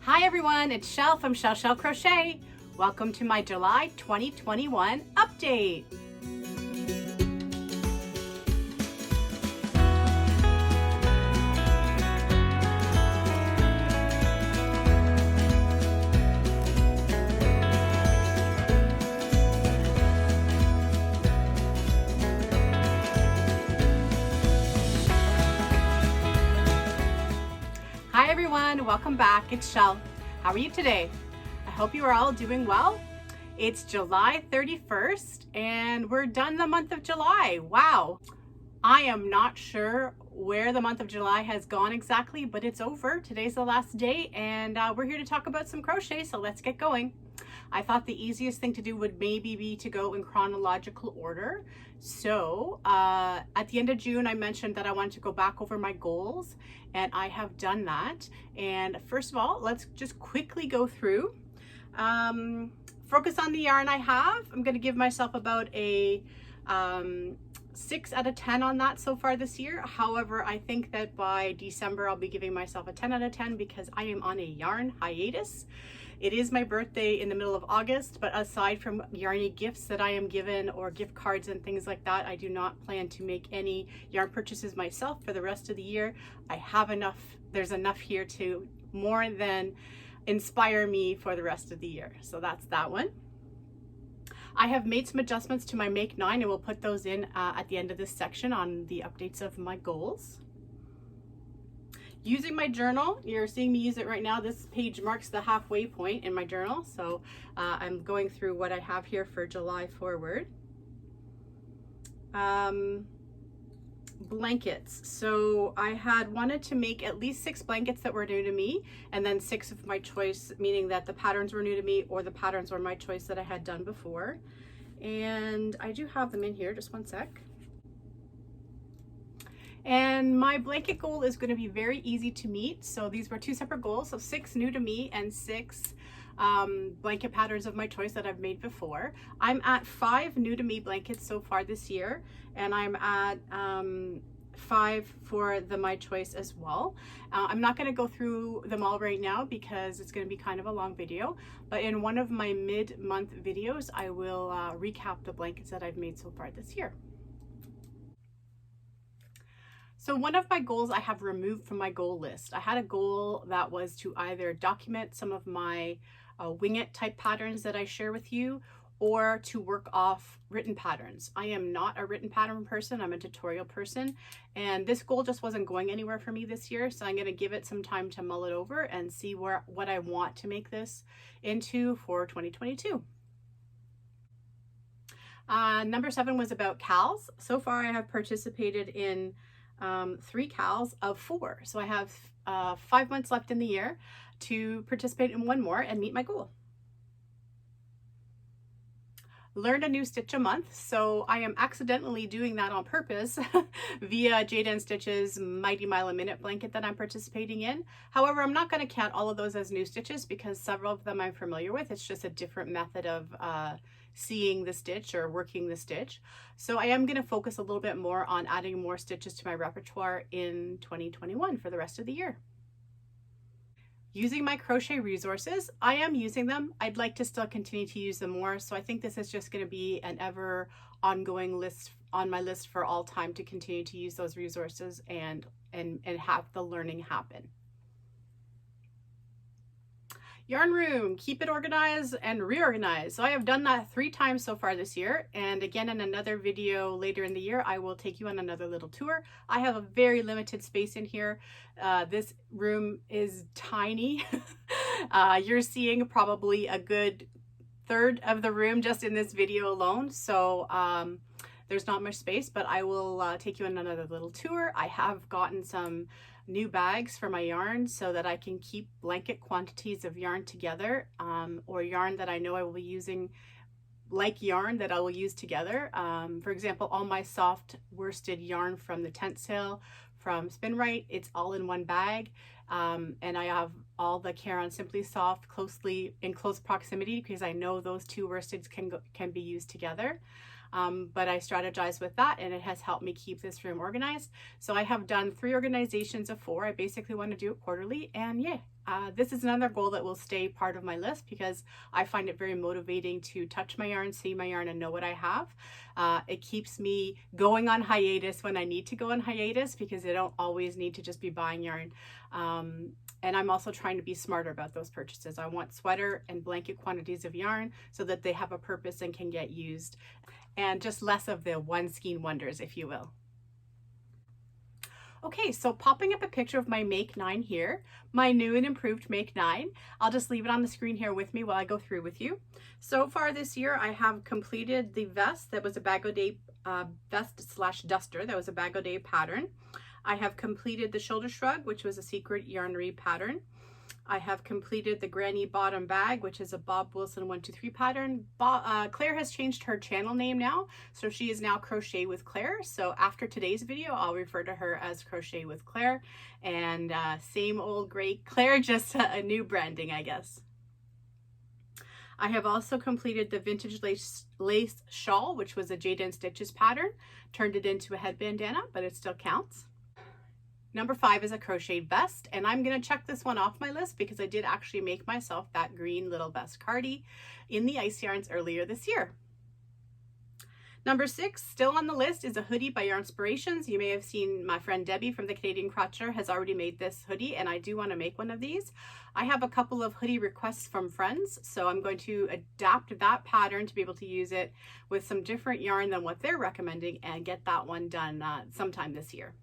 Hi everyone, it's Shell from Shell Crochet. Welcome to my July 2021 update. Hi everyone, welcome back. It's Shell. How are you today? I hope you are all doing well. It's July 31st and we're done the month of July. Wow. I am not sure where the month of July has gone exactly, but it's over. Today's the last day and we're here to talk about some crochet, so let's get going. I thought the easiest thing to do would maybe be to go in chronological order. So at the end of June, I mentioned that I wanted to go back over my goals, and I have done that. And first of all, let's just quickly go through. Focus on the yarn I have. I'm going to give myself about a 6 out of 10 on that so far this year. However, I think that by December, I'll be giving myself a 10 out of 10 because I am on a yarn hiatus. It is my birthday in the middle of August, but aside from yarny gifts that I am given or gift cards and things like that, I do not plan to make any yarn purchases myself for the rest of the year. I have enough, there's enough here to more than inspire me for the rest of the year. So that's that one. I have made some adjustments to my Make 9 and we'll put those in at the end of this section on the updates of my goals. Using my journal, you're seeing me use it right now. This page marks the halfway point in my journal. So I'm going through what I have here for July forward. Blankets. So I had wanted to make at least 6 blankets that were new to me, and then 6 of my choice, meaning that the patterns were new to me or the patterns were my choice that I had done before. And I do have them in here, just one sec. And my blanket goal is going to be very easy to meet. So these were 2 separate goals, so 6 new to me and 6 blanket patterns of my choice that I've made before. I'm at 5 new to me blankets so far this year, and I'm at 5 for the my choice as well. I'm not going to go through them all right now because it's going to be kind of a long video, but in one of my mid-month videos I will recap the blankets that I've made so far this year. So one of my goals I have removed from my goal list. I had a goal that was to either document some of my wing it type patterns that I share with you, or to work off written patterns. I am not a written pattern person, I'm a tutorial person, and this goal just wasn't going anywhere for me this year, so I'm going to give it some time to mull it over and see what I want to make this into for 2022. Number 7 was about cals. So far I have participated in 3 cals of 4. So I have 5 months left in the year to participate in 1 more and meet my goal. Learn a new stitch a month. So I am accidentally doing that on purpose via Jayda Stitch's Mighty Mile a Minute blanket that I'm participating in. However, I'm not going to count all of those as new stitches because several of them I'm familiar with. It's just a different method of seeing the stitch or working the stitch. So I am going to focus a little bit more on adding more stitches to my repertoire in 2021 for the rest of the year. Using my crochet resources, I am using them. I'd like to still continue to use them more. So I think this is just going to be an ever ongoing list on my list for all time to continue to use those resources and have the learning happen. Yarn room, keep it organized and reorganized. So I have done that 3 times so far this year, and again in another video later in the year I will take you on another little tour. I have a very limited space in here. This room is tiny. You're seeing probably a good third of the room just in this video alone, so there's not much space, but I will take you on another little tour. I have gotten some new bags for my yarn so that I can keep blanket quantities of yarn together, or yarn that I know I will be using, like yarn that I will use together. For example, all my soft worsted yarn from the tent sale from Spin Right, it's all in one bag, and I have all the Care on Simply Soft closely in close proximity because I know those 2 worsteds can be used together. But I strategized with that and it has helped me keep this room organized. So I have done 3 organizations of 4. I basically want to do it quarterly, and yeah, This is another goal that will stay part of my list because I find it very motivating to touch my yarn, see my yarn, and know what I have. It keeps me going on hiatus when I need to go on hiatus because I don't always need to just be buying yarn. And I'm also trying to be smarter about those purchases. I want sweater and blanket quantities of yarn so that they have a purpose and can get used, and just less of the one skein wonders, if you will. Okay, so popping up a picture of my Make 9 here, my new and improved Make 9. I'll just leave it on the screen here with me while I go through with you. So far this year, I have completed the vest that was a Bag O' Day vest slash duster. That was a Bag O' Day pattern. I have completed the shoulder shrug, which was a secret yarnery pattern. I have completed the granny bottom bag, which is a Bob Wilson 123 pattern. Claire has changed her channel name now, so she is now Crochet with Claire. So after today's video, I'll refer to her as Crochet with Claire, and same old great Claire, just a new branding, I guess. I have also completed the vintage lace shawl, which was a Jayda Stitches pattern. Turned it into a head bandana, but it still counts. Number 5 is a crocheted vest, and I'm going to check this one off my list because I did actually make myself that green little vest cardie in the ice yarns earlier this year. Number 6, still on the list, is a hoodie by Yarnspirations. You may have seen my friend Debbie from the Canadian Crotcher has already made this hoodie, and I do want to make one of these. I have a couple of hoodie requests from friends, so I'm going to adapt that pattern to be able to use it with some different yarn than what they're recommending and get that one done sometime this year.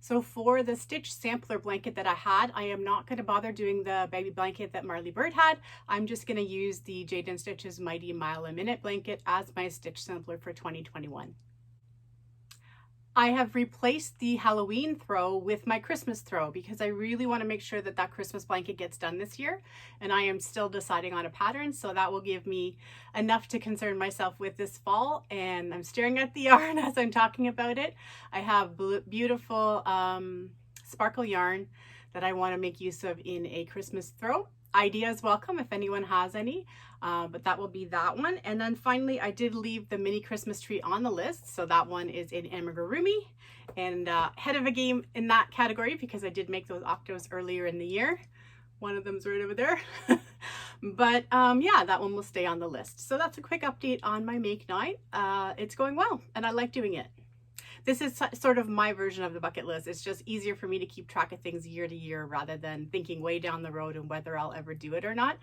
So for the stitch sampler blanket that I had, I am not going to bother doing the baby blanket that Marley Bird had. I'm just going to use the Jayda Stitches Mighty Mile a Minute blanket as my stitch sampler for 2021. I have replaced the Halloween throw with my Christmas throw because I really want to make sure that that Christmas blanket gets done this year, and I am still deciding on a pattern, so that will give me enough to concern myself with this fall. And I'm staring at the yarn as I'm talking about it. I have beautiful sparkle yarn that I want to make use of in a Christmas throw. Ideas welcome if anyone has any, but that will be that one. And then finally, I did leave the mini Christmas tree on the list, so that one is in amigurumi, and head of a game in that category because I did make those octos earlier in the year. One of them's right over there. But yeah, that one will stay on the list. So that's a quick update on my Make 9. It's going well, and I like doing it. This is sort of my version of the bucket list. It's just easier for me to keep track of things year to year rather than thinking way down the road and whether I'll ever do it or not.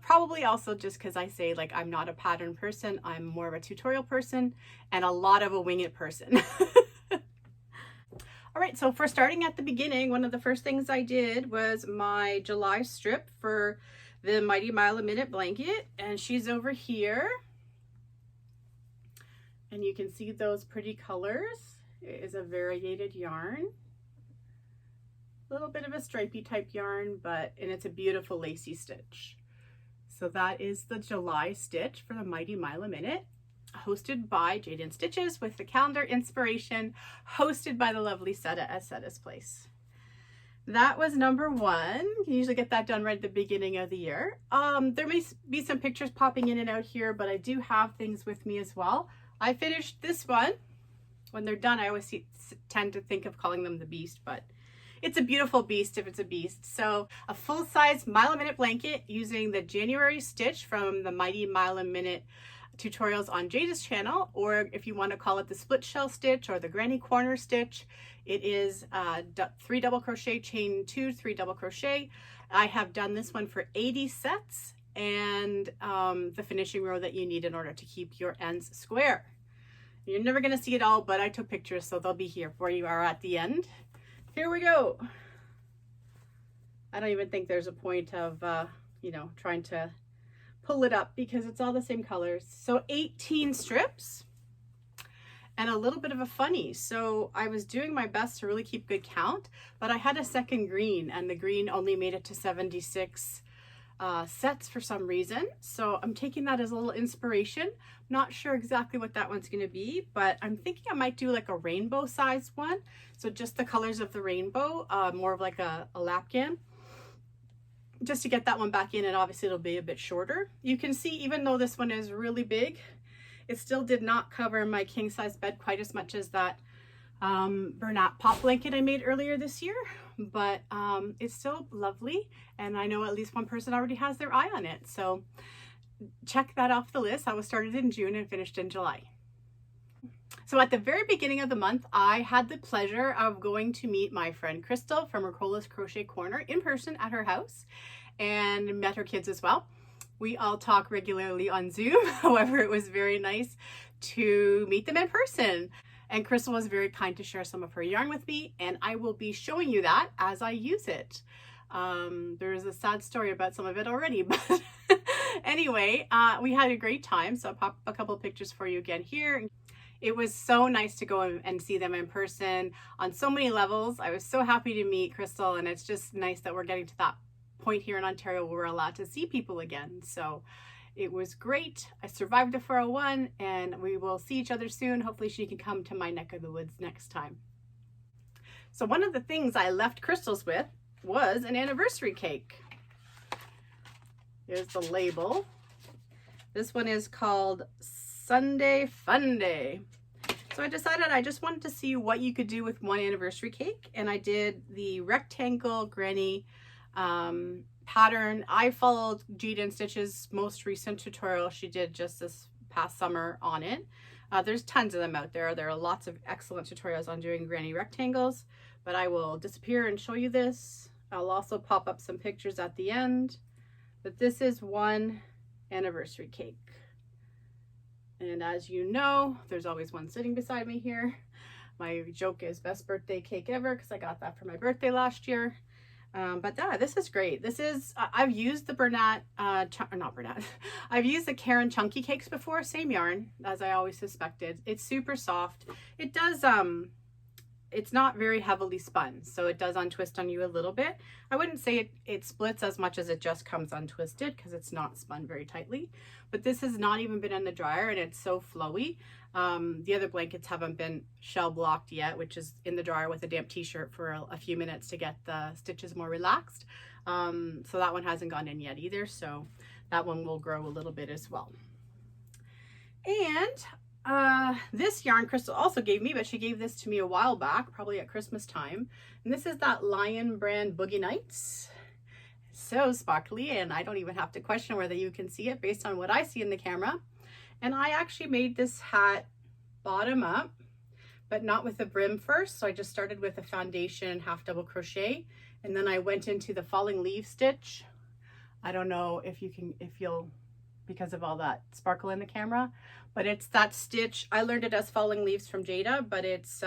Probably also just because I say, like, I'm not a pattern person. I'm more of a tutorial person and a lot of a wing it person. All right, so for starting at the beginning, one of the first things I did was my July strip for the Mighty Mile a Minute blanket, and she's over here. And you can see those pretty colors. It is a variegated yarn. A little bit of a stripy type yarn, and it's a beautiful lacy stitch. So that is the July stitch for the Mighty Mile a Minute, hosted by Jayda Stitches with the calendar inspiration, hosted by the lovely Seta at Seta's Place. That was number 1. You usually get that done right at the beginning of the year. There may be some pictures popping in and out here, but I do have things with me as well. I finished this one. When they're done, I always tend to think of calling them the beast, but it's a beautiful beast if it's a beast. So a full-size Mile a Minute blanket using the January stitch from the Mighty Mile a Minute tutorials on Jayda's channel, or if you want to call it the split shell stitch or the granny corner stitch, it is 3 double crochet, chain 2, 3 double crochet. I have done this one for 80 sets. And the finishing row that you need in order to keep your ends square. You're never going to see it all, but I took pictures, so they'll be here for you are at the end. Here we go. I don't even think there's a point of, you know, trying to pull it up because it's all the same colors. So 18 strips and a little bit of a funny. So I was doing my best to really keep good count, but I had a second green, and the green only made it to 76 sets for some reason. So I'm taking that as a little inspiration. Not sure exactly what that one's going to be, but I'm thinking I might do like a rainbow size one. So just the colors of the rainbow, more of like a lapghan, just to get that one back in, and obviously it'll be a bit shorter. You can see, even though this one is really big, it still did not cover my king size bed quite as much as that Bernat pop blanket I made earlier this year, but it's still lovely, and I know at least one person already has their eye on it. So check that off the list. I was started in June and finished in July. So at the very beginning of the month, I had the pleasure of going to meet my friend Crystal from Ricola's Crochet Corner in person at her house, and met her kids as well. We all talk regularly on Zoom. However, it was very nice to meet them in person. And Crystal was very kind to share some of her yarn with me, and I will be showing you that as I use it. There's a sad story about some of it already, but anyway, we had a great time. So I'll pop a couple of pictures for you again here. It was so nice to go and see them in person on so many levels. I was so happy to meet Crystal, and it's just nice that we're getting to that point here in Ontario where we're allowed to see people again. So it was great. I survived the 401, and we will see each other soon. Hopefully she can come to my neck of the woods next time. So one of the things I left Crystals with was an anniversary cake. Here's the label. This one is called Sunday Fun Day. So I decided I just wanted to see what you could do with one anniversary cake, and I did the rectangle granny pattern. I followed Jayda Stitch's most recent tutorial she did just this past summer on it. There's tons of them out there. There are lots of excellent tutorials on doing granny rectangles, but I will disappear and show you this. I'll also pop up some pictures at the end, but this is one anniversary cake. And as you know, there's always one sitting beside me here. My joke is best birthday cake ever, because I got that for my birthday last year. But yeah, this is great. This is, I've used the I've used the Karen Chunky Cakes before, same yarn as I always suspected. It's super soft. It does, it's not very heavily spun, so it does untwist on you a little bit. I wouldn't say it splits as much as it just comes untwisted, because it's not spun very tightly. But this has not even been in the dryer, and it's so flowy. The other blankets haven't been shell blocked yet, which is in the dryer with a damp t-shirt for a few minutes to get the stitches more relaxed. So that one hasn't gone in yet either, so that one will grow a little bit as well. And this yarn Crystal also gave me, but she gave this to me a while back, probably at Christmas time. And this is that Lion brand Boogie Nights. So sparkly, and I don't even have to question whether you can see it based on what I see in the camera. And I actually made this hat bottom up, but not with the brim first. So I just started with a foundation half double crochet, and then I went into the falling leaf stitch. I don't know if you'll, because of all that sparkle in the camera, but it's that stitch. I learned it as falling leaves from Jayda, but it's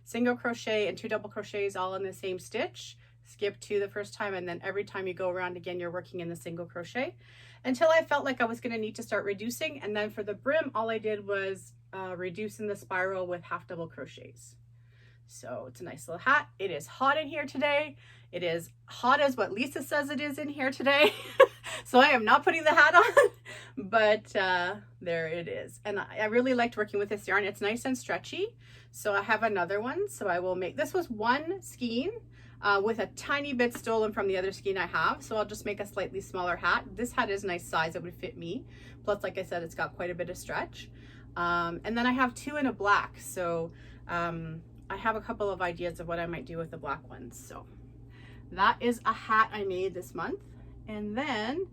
single crochet and 2 double crochets all in the same stitch. Skip 2 the first time, and then every time you go around again, you're working in the single crochet until I felt like I was going to need to start reducing. And then for the brim, all I did was reduce in the spiral with half double crochets. So it's a nice little hat. It is hot in here today. It is hot as what Lisa says it is in here today. So I am not putting the hat on, but there it is. And I really liked working with this yarn. It's nice and stretchy. So I have another one. So I will make, this was one skein with a tiny bit stolen from the other skein I have. So I'll just make a slightly smaller hat. This hat is a nice size. It would fit me. Plus, like I said, it's got quite a bit of stretch. And then I have 2 in a black. So I have a couple of ideas of what I might do with the black ones. So that is a hat I made this month. And then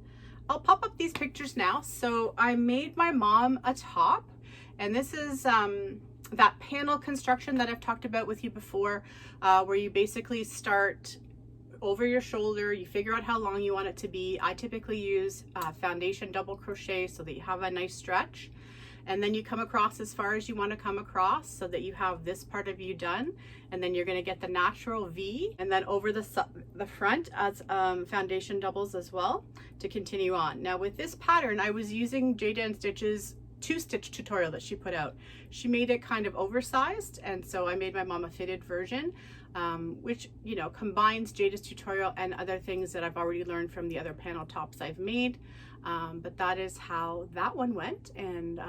I'll pop up these pictures now. So I made my mom a top, and this is that panel construction that I've talked about with you before, where you basically start over your shoulder, you figure out how long you want it to be. I typically use foundation double crochet so that you have a nice stretch, and then you come across as far as you want to come across so that you have this part of you done, and then you're going to get the natural V, and then over the front as foundation doubles as well to continue on. Now with this pattern, I was using Jayda Stitch's 2-stitch tutorial that she put out. She made it kind of oversized, and so I made my mom a fitted version, which, you know, combines Jayda's tutorial and other things that I've already learned from the other panel tops I've made. But that is how that one went, and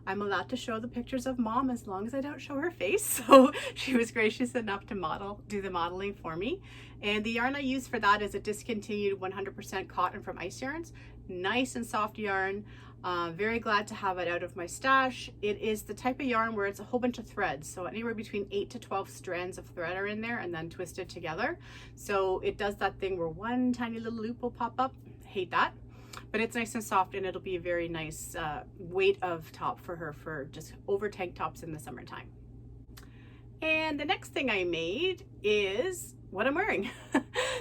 I'm allowed to show the pictures of mom as long as I don't show her face. So she was gracious enough to do the modeling for me. And the yarn I used for that is a discontinued 100% cotton from Ice Yarns. Nice and soft yarn. Very glad to have it out of my stash. It is the type of yarn where it's a whole bunch of threads. So anywhere between 8 to 12 strands of thread are in there and then twisted together. So it does that thing where one tiny little loop will pop up. Hate that. But it's nice and soft, and it'll be a very nice weight of top for her for just over tank tops in the summertime. And the next thing I made is what I'm wearing.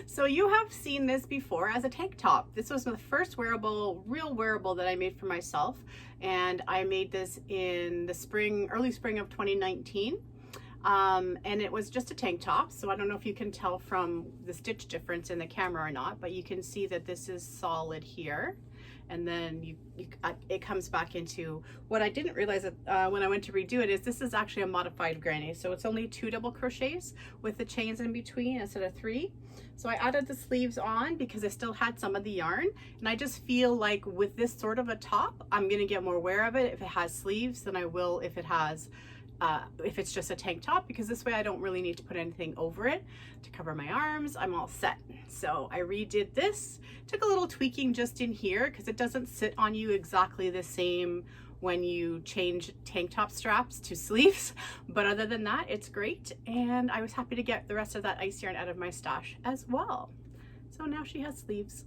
So you have seen this before as a tank top. This was the first wearable, real wearable that I made for myself. And I made this in the spring, early spring of 2019. And it was just a tank top. So I don't know if you can tell from the stitch difference in the camera or not, but you can see that this is solid here. And then it comes back into what I didn't realize when I went to redo it is this is actually a modified granny. So it's only 2 double crochets with the chains in between instead of 3. So I added the sleeves on because I still had some of the yarn, and I just feel like with this sort of a top, I'm gonna get more wear of it if it has sleeves than I will if it has if it's just a tank top, because this way I don't really need to put anything over it to cover my arms. I'm all set. So I redid this, took a little tweaking just in here because it doesn't sit on you exactly the same when you change tank top straps to sleeves, but other than that, it's great. And I was happy to get the rest of that ice yarn out of my stash as well. So now she has sleeves.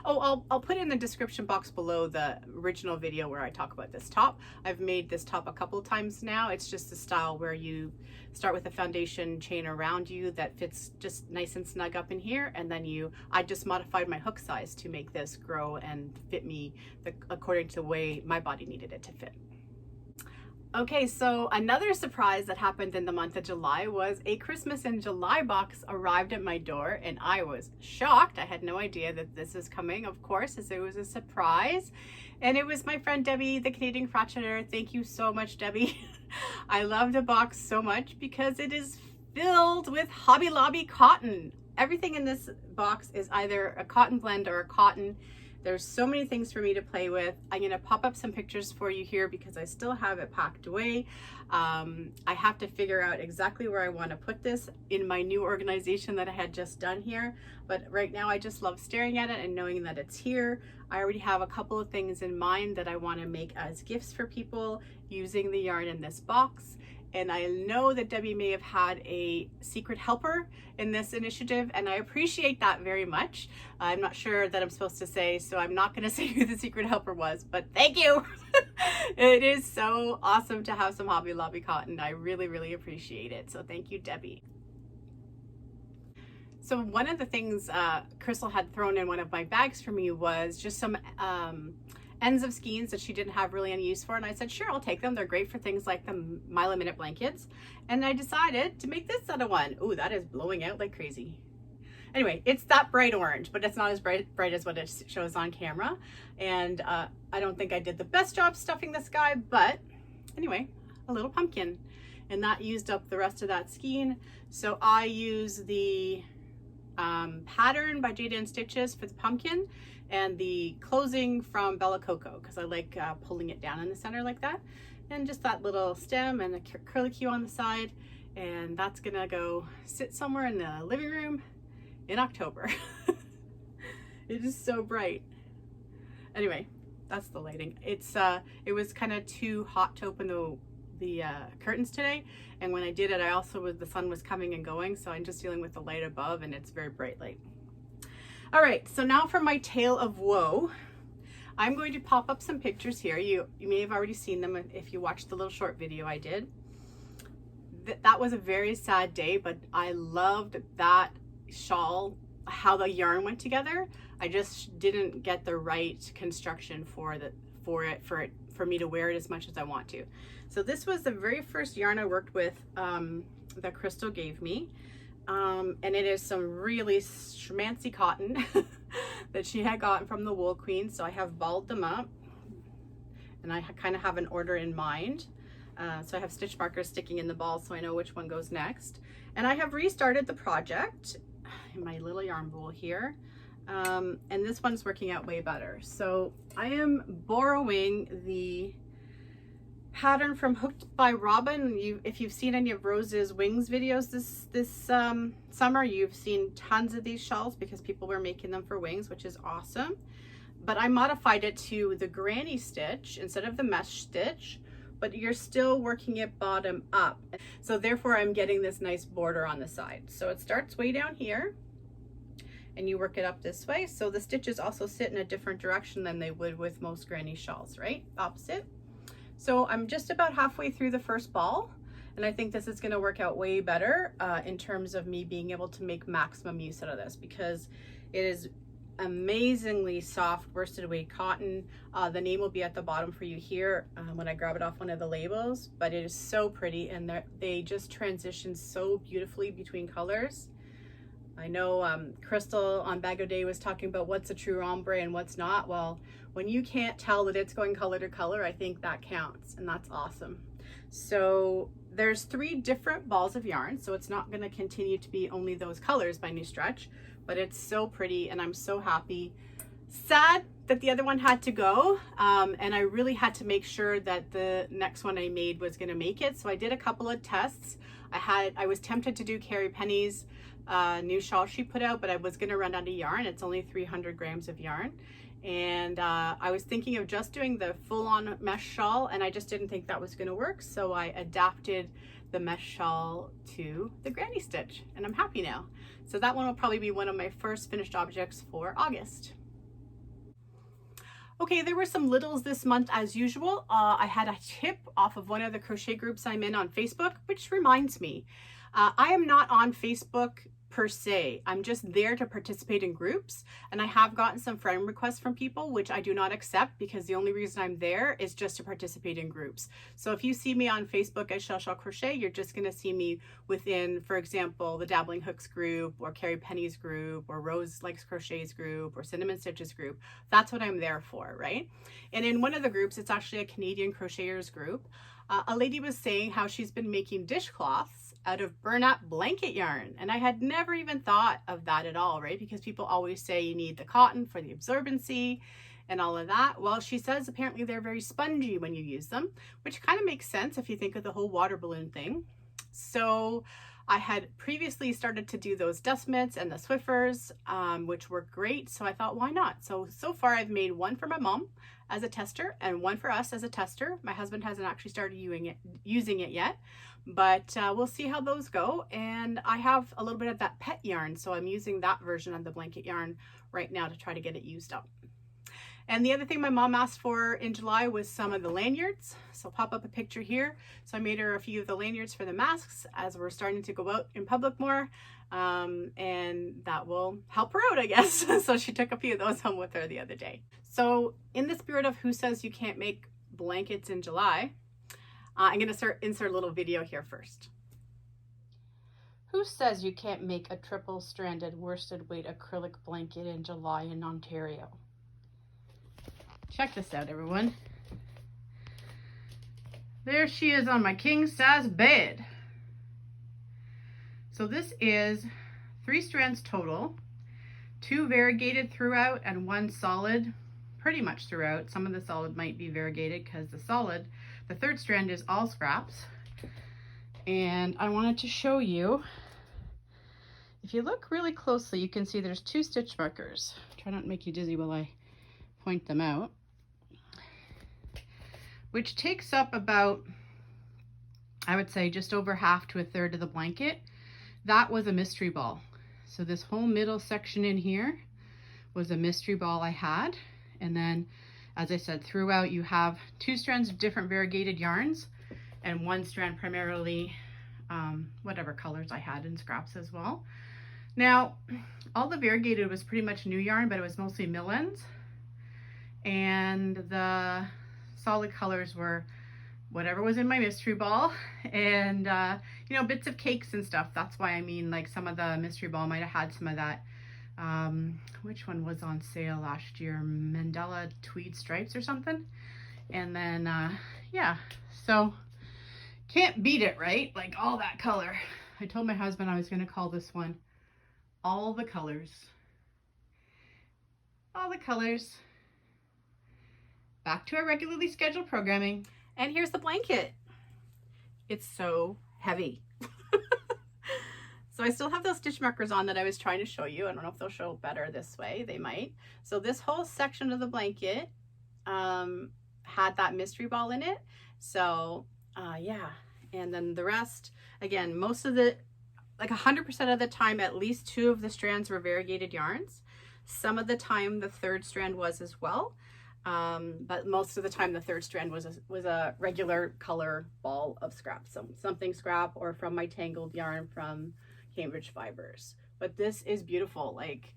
Oh, I'll put in the description box below the original video where I talk about this top. I've made this top a couple of times now. It's just a style where you start with a foundation chain around you that fits just nice and snug up in here, and then I just modified my hook size to make this grow and fit me according to the way my body needed it to fit. Okay, so another surprise that happened in the month of July was a Christmas in July box arrived at my door, and I was shocked. I had no idea that this is coming, of course, as it was a surprise. And it was my friend Debbie, the Canadian Crocheter. Thank you so much, Debbie. I love the box so much because it is filled with Hobby Lobby cotton. Everything in this box is either a cotton blend or a cotton. There's so many things for me to play with. I'm going to pop up some pictures for you here because I still have it packed away. I have to figure out exactly where I want to put this in my new organization that I had just done here. But right now I just love staring at it and knowing that it's here. I already have a couple of things in mind that I want to make as gifts for people using the yarn in this box. And I know that Debbie may have had a secret helper in this initiative, and I appreciate that very much. I'm not sure that I'm supposed to say, so I'm not going to say who the secret helper was, but thank you. It is so awesome to have some Hobby Lobby cotton. I really, really appreciate it. So thank you, Debbie. So one of the things Crystal had thrown in one of my bags for me was just some ends of skeins that she didn't have really any use for, and I said sure, I'll take them. They're great for things like the Mile a Minute blankets, and I decided to make this out of one. Ooh, that is blowing out like crazy. Anyway, it's that bright orange, but it's not as bright as what it shows on camera, and I don't think I did the best job stuffing this guy, but anyway, a little pumpkin, and that used up the rest of that skein. So I use the pattern by Jayda and Stitches for the pumpkin, and the closing from Bella Coco because I like pulling it down in the center like that, and just that little stem and the curlicue on the side, and that's gonna go sit somewhere in the living room in October. It is so bright. Anyway, that's the lighting. It was kind of too hot to open the curtains today, and when I did it, the sun was coming and going, so I'm just dealing with the light above, and it's very bright light. All right, so now for my tale of woe. I'm going to pop up some pictures here. You may have already seen them if you watched the little short video I did. That was a very sad day, but I loved that shawl, how the yarn went together. I just didn't get the right construction for me to wear it as much as I want to. So this was the very first yarn I worked with that Crystal gave me. And it is some really schmancy cotton that she had gotten from the Wool Queen. So I have balled them up, and I kind of have an order in mind. So I have stitch markers sticking in the ball so I know which one goes next. And I have restarted the project in my little yarn bowl here. And this one's working out way better. So I am borrowing the pattern from Hooked by Robin. If you've seen any of Rose's Wings videos this summer, you've seen tons of these shawls because people were making them for wings, which is awesome. but I modified it to the granny stitch instead of the mesh stitch, but you're still working it bottom up. So therefore I'm getting this nice border on the side. So it starts way down here and you work it up this way. So the stitches also sit in a different direction than they would with most granny shawls, right? Opposite. So I'm just about halfway through the first ball, and I think this is going to work out way better in terms of me being able to make maximum use out of this, because it is amazingly soft worsted weight cotton. The name will be at the bottom for you here when I grab it off one of the labels, but it is so pretty, and they just transition so beautifully between colors. I know Crystal on Bag O' Day was talking about what's a true ombre and what's not. Well, when you can't tell that it's going color to color, I think that counts, and that's awesome. So there's 3 different balls of yarn, so it's not going to continue to be only those colors by any stretch, but it's so pretty and I'm so happy. Sad that the other one had to go, and I really had to make sure that the next one I made was going to make it. So I did a couple of tests. I was tempted to do Carrie Penny's new shawl she put out, but I was going to run out of yarn. It's only 300 grams of yarn, and I was thinking of just doing the full-on mesh shawl, and I just didn't think that was going to work, so I adapted the mesh shawl to the granny stitch, and I'm happy now. So that one will probably be one of my first finished objects for August. Okay, there were some littles this month as usual. I had a tip off of one of the crochet groups I'm in on Facebook, which reminds me, I am not on Facebook per se. I'm just there to participate in groups, and I have gotten some friend requests from people, which I do not accept, because the only reason I'm there is just to participate in groups. So if you see me on Facebook as Shawl Crochet, you're just going to see me within, for example, the Dabbling Hooks group, or Carrie Penny's group, or Rose Likes Crochet's group, or Cinnamon Stitches group. That's what I'm there for, right? And in one of the groups, it's actually a Canadian crocheters group. A lady was saying how she's been making dishcloths out of burlap blanket yarn, and I had never even thought of that at all, right? Because people always say you need the cotton for the absorbency and all of that. Well, she says apparently they're very spongy when you use them, which kind of makes sense if you think of the whole water balloon thing. So I had previously started to do those dust mitts and the Swiffers, which were great. So I thought, why not? So far I've made one for my mom as a tester and one for us as a tester. My husband hasn't actually started using it yet, but we'll see how those go. And I have a little bit of that pet yarn, so I'm using that version of the blanket yarn right now to try to get it used up. And the other thing my mom asked for in July was some of the lanyards. So I'll pop up a picture here. So I made her a few of the lanyards for the masks as we're starting to go out in public more. And that will help her out, I guess. So she took a few of those home with her the other day. So in the spirit of who says you can't make blankets in July, I'm going to insert a little video here first. Who says you can't make a triple stranded worsted weight acrylic blanket in July in Ontario? Check this out, everyone. There she is on my king size bed. So this is 3 strands total, 2 variegated throughout and 1 solid pretty much throughout. Some of the solid might be variegated because the 3rd strand is all scraps. And I wanted to show you, if you look really closely, you can see there's 2 stitch markers. Try not to make you dizzy while I point them out. Which takes up about, I would say, just over half to a third of the blanket. That was a mystery ball. So this whole middle section in here was a mystery ball I had. And then, as I said, throughout you have 2 strands of different variegated yarns and 1 strand primarily whatever colors I had in scraps as well. Now, all the variegated was pretty much new yarn, but it was mostly mill ends. And the solid colors were whatever was in my mystery ball, and you know, bits of cakes and stuff. That's why I mean, like, some of the mystery ball might have had some of that. Which one was on sale last year? Mandela tweed stripes or something. And then yeah, so can't beat it, right? Like, all that color. I told my husband I was going to call this one All the Colors. All the colors. Back to our regularly scheduled programming. And here's the blanket. It's so heavy. So I still have those stitch markers on that I was trying to show you. I don't know if they'll show better this way. They might. So this whole section of the blanket had that mystery ball in it. So yeah, and then the rest, again, most of the, like 100% of the time, at least 2 of the strands were variegated yarns. Some of the time the 3rd strand was as well. But most of the time the 3rd strand was a regular color ball of scrap, something scrap or from my tangled yarn from Cambridge Fibers. But this is beautiful. Like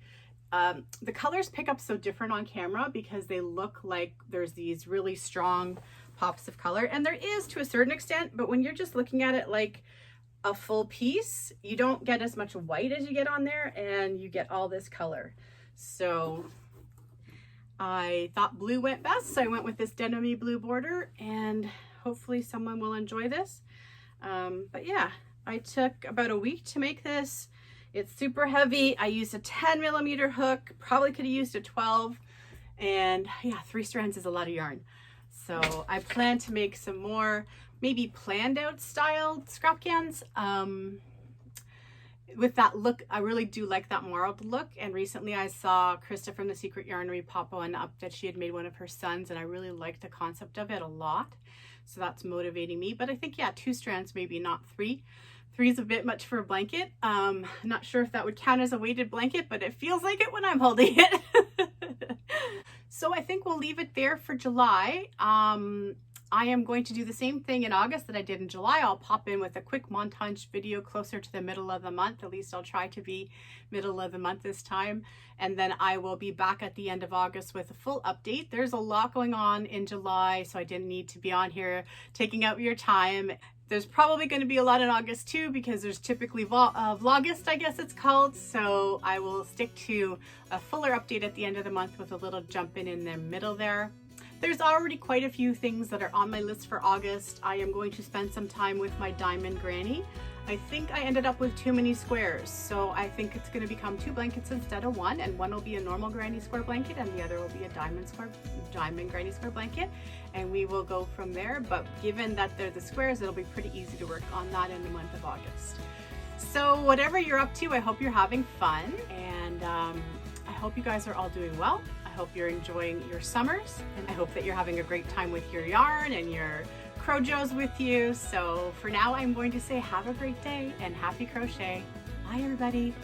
the colors pick up so different on camera because they look like there's these really strong pops of color, and there is to a certain extent, but when you're just looking at it like a full piece, you don't get as much white as you get on there, and you get all this color. So I thought blue went best, so I went with this denim-y blue border, and hopefully someone will enjoy this. But yeah, I took about a week to make this. It's super heavy. I used a 10mm hook, probably could have used a 12, and yeah, 3 strands is a lot of yarn. So I plan to make some more maybe planned out styled scrapghans. With that look, I really do like that marled look. And recently I saw Krista from The Secret Yarnery pop one up that she had made one of her sons, and I really liked the concept of it a lot. So that's motivating me. But I think, yeah, 2 strands, maybe not 3. 3 is a bit much for a blanket. Not sure if that would count as a weighted blanket, but it feels like it when I'm holding it. So I think we'll leave it there for July. I am going to do the same thing in August that I did in July. I'll pop in with a quick montage video closer to the middle of the month. At least I'll try to be middle of the month this time. And then I will be back at the end of August with a full update. There's a lot going on in July, so I didn't need to be on here taking up your time. There's probably going to be a lot in August too, because there's typically Vlogust, I guess it's called. So I will stick to a fuller update at the end of the month with a little jump in the middle there. There's already quite a few things that are on my list for August. I am going to spend some time with my diamond granny. I think I ended up with too many squares, so I think it's going to become 2 blankets instead of 1, and one will be a normal granny square blanket and the other will be a diamond granny square blanket, and we will go from there. But given that they're the squares, it'll be pretty easy to work on that in the month of August. So whatever you're up to, I hope you're having fun, and I hope you guys are all doing well. I hope you're enjoying your summers, and I hope that you're having a great time with your yarn and your Crojos with you. So for now, I'm going to say have a great day and happy crochet. Bye everybody.